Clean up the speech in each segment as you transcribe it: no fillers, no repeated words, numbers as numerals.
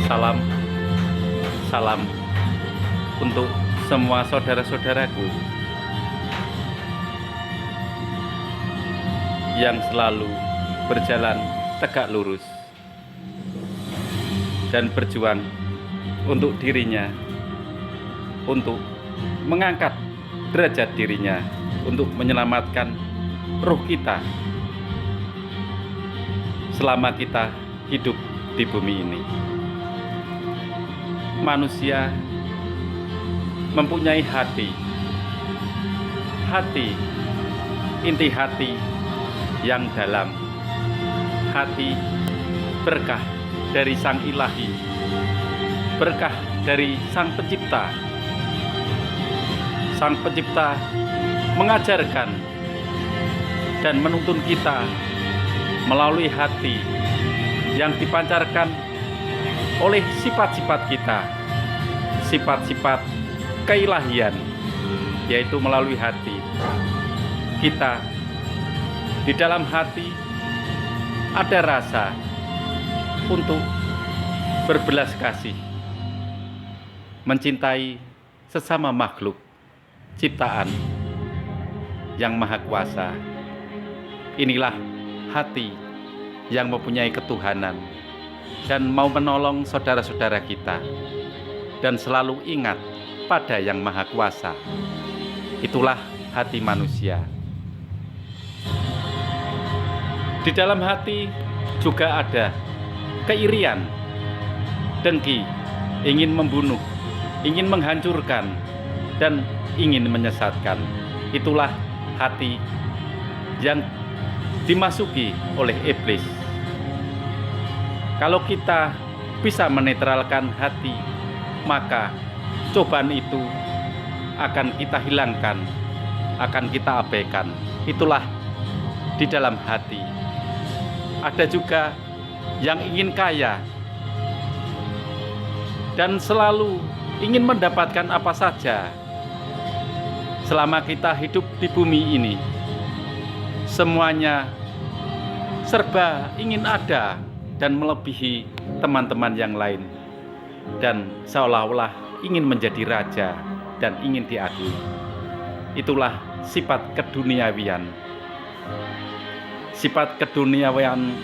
Salam, salam untuk semua saudara-saudaraku yang selalu berjalan tegak lurus dan berjuang untuk dirinya, untuk mengangkat derajat dirinya, untuk menyelamatkan roh kita selama kita hidup di bumi ini. Manusia mempunyai hati, inti hati yang dalam, hati berkah dari Sang Ilahi, berkah dari Sang Pencipta. Sang Pencipta mengajarkan dan menuntun kita melalui hati yang dipancarkan oleh sifat-sifat kita, sifat-sifat keilahian, yaitu melalui hati. Kita di dalam hati ada rasa untuk berbelas kasih, mencintai sesama makhluk ciptaan yang maha kuasa. Inilah hati yang mempunyai ketuhanan dan mau menolong saudara-saudara kita, dan selalu ingat pada yang maha kuasa. Itulah hati manusia. Di dalam hati juga ada keirian, dengki, ingin membunuh, ingin menghancurkan, dan ingin menyesatkan. Itulah hati yang dimasuki oleh iblis. Kalau kita bisa menetralkan hati, maka cobaan itu akan kita hilangkan, akan kita abaikan. Itulah di dalam hati. Ada juga yang ingin kaya dan selalu ingin mendapatkan apa saja. Selama kita hidup di bumi ini, semuanya serba ingin ada dan melebihi teman-teman yang lain, dan seolah-olah ingin menjadi raja dan ingin diakui. Itulah sifat keduniawian. Sifat keduniawian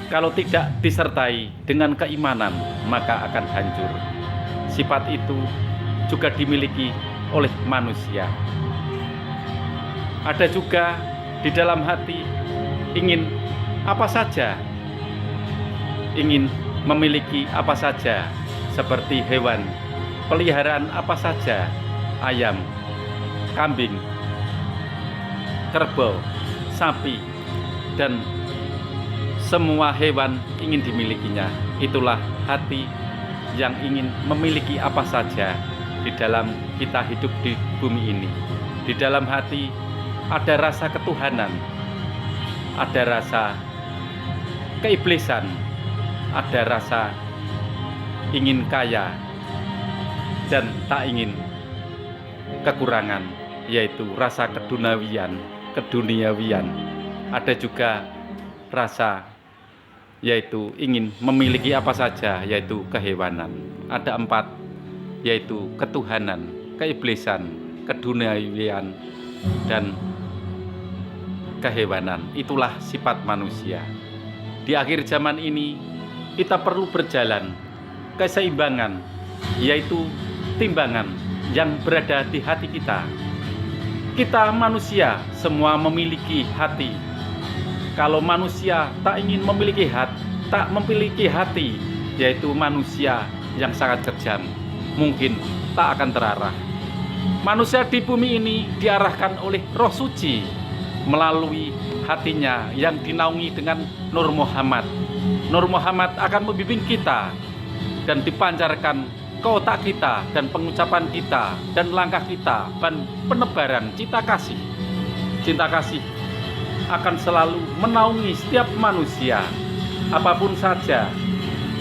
kalau tidak disertai dengan keimanan, maka akan hancur. Sifat itu juga dimiliki oleh manusia. Ada juga di dalam hati ingin apa saja, ingin memiliki apa saja, seperti hewan peliharaan apa saja, ayam, kambing, kerbau, sapi, dan semua hewan ingin dimilikinya. Itulah hati yang ingin memiliki apa saja di dalam kita hidup di bumi ini. Di dalam hati ada rasa ketuhanan, ada rasa keiblisan, ada rasa ingin kaya dan tak ingin kekurangan, yaitu rasa keduniawian. Ada juga rasa yaitu ingin memiliki apa saja, yaitu kehewanan. Ada 4, yaitu ketuhanan, keiblisan, keduniawian, dan kehewanan. Itulah sifat manusia. Di akhir zaman ini kita perlu berjalan keseimbangan, yaitu timbangan yang berada di hati kita. Kita manusia semua memiliki hati. Kalau manusia tak memiliki hati, yaitu manusia yang sangat kejam, mungkin tak akan terarah. Manusia di bumi ini diarahkan oleh Roh Suci melalui hatinya yang dinaungi dengan Nur Muhammad. Nur Muhammad akan membimbing kita dan dipancarkan ke otak kita dan pengucapan kita dan langkah kita dan penebaran cinta kasih. Cinta kasih akan selalu menaungi setiap manusia. Apapun saja,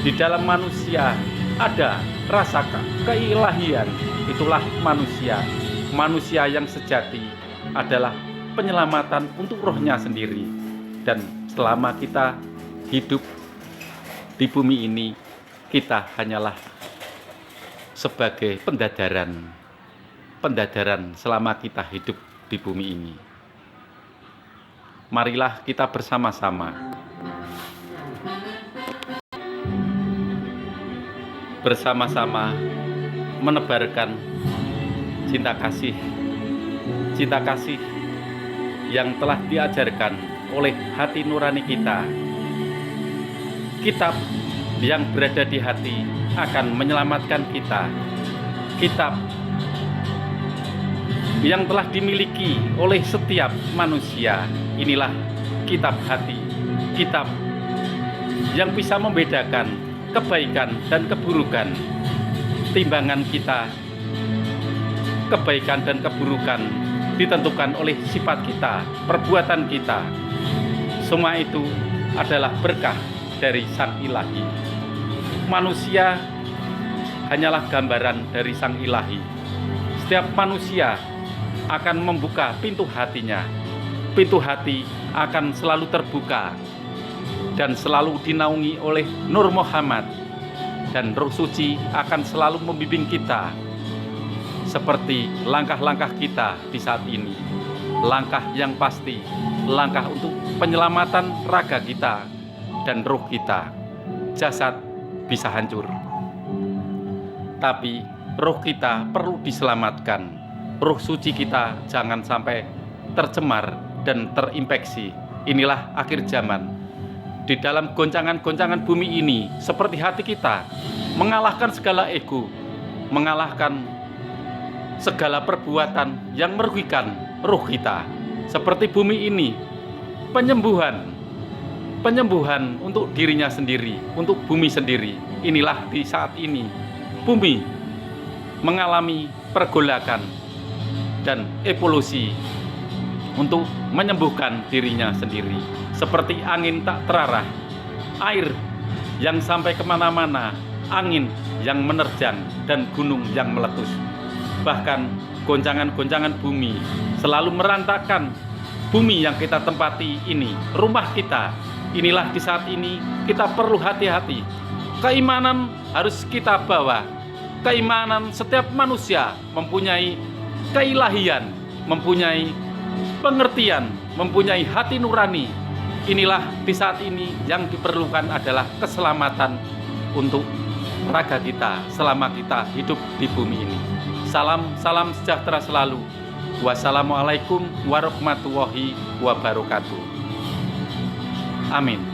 di dalam manusia ada rasa keilahian. Itulah manusia. Manusia yang sejati adalah penyelamatan untuk rohnya sendiri. Dan selama kita hidup di bumi ini, kita hanyalah sebagai pendadaran selama kita hidup di bumi ini. Marilah kita bersama-sama menebarkan cinta kasih yang telah diajarkan oleh hati nurani kita. Kitab yang berada di hati akan menyelamatkan kita. Kitab yang telah dimiliki oleh setiap manusia, inilah kitab hati. Kitab yang bisa membedakan kebaikan dan keburukan. Timbangan kita, kebaikan dan keburukan ditentukan oleh sifat kita, perbuatan kita. Semua itu adalah berkah dari Sang Ilahi. Manusia hanyalah gambaran dari Sang Ilahi. Setiap manusia akan membuka pintu hatinya. Pintu hati akan selalu terbuka dan selalu dinaungi oleh Nur Muhammad, dan Roh Suci akan selalu membimbing kita seperti langkah-langkah kita di saat ini. Langkah yang pasti, langkah untuk penyelamatan raga kita dan roh kita. Jasad bisa hancur, tapi roh kita perlu diselamatkan. Roh suci kita jangan sampai tercemar dan terinfeksi. Inilah akhir zaman. Di dalam goncangan-goncangan bumi ini, seperti hati kita, mengalahkan segala ego, mengalahkan segala perbuatan yang merugikan roh kita. Seperti bumi ini, penyembuhan untuk dirinya sendiri, untuk bumi sendiri. Inilah di saat ini, bumi mengalami pergolakan dan evolusi untuk menyembuhkan dirinya sendiri. Seperti angin tak terarah, air yang sampai kemana-mana, angin yang menerjang, dan gunung yang meletus. Bahkan goncangan-goncangan bumi selalu merantakan bumi yang kita tempati ini, rumah kita. Inilah di saat ini kita perlu hati-hati. Keimanan harus kita bawa. Keimanan setiap manusia mempunyai keilahian, mempunyai pengertian, mempunyai hati nurani. Inilah di saat ini yang diperlukan adalah keselamatan untuk raga kita selama kita hidup di bumi ini. Salam sejahtera selalu. Wassalamualaikum warahmatullahi wabarakatuh. Amin.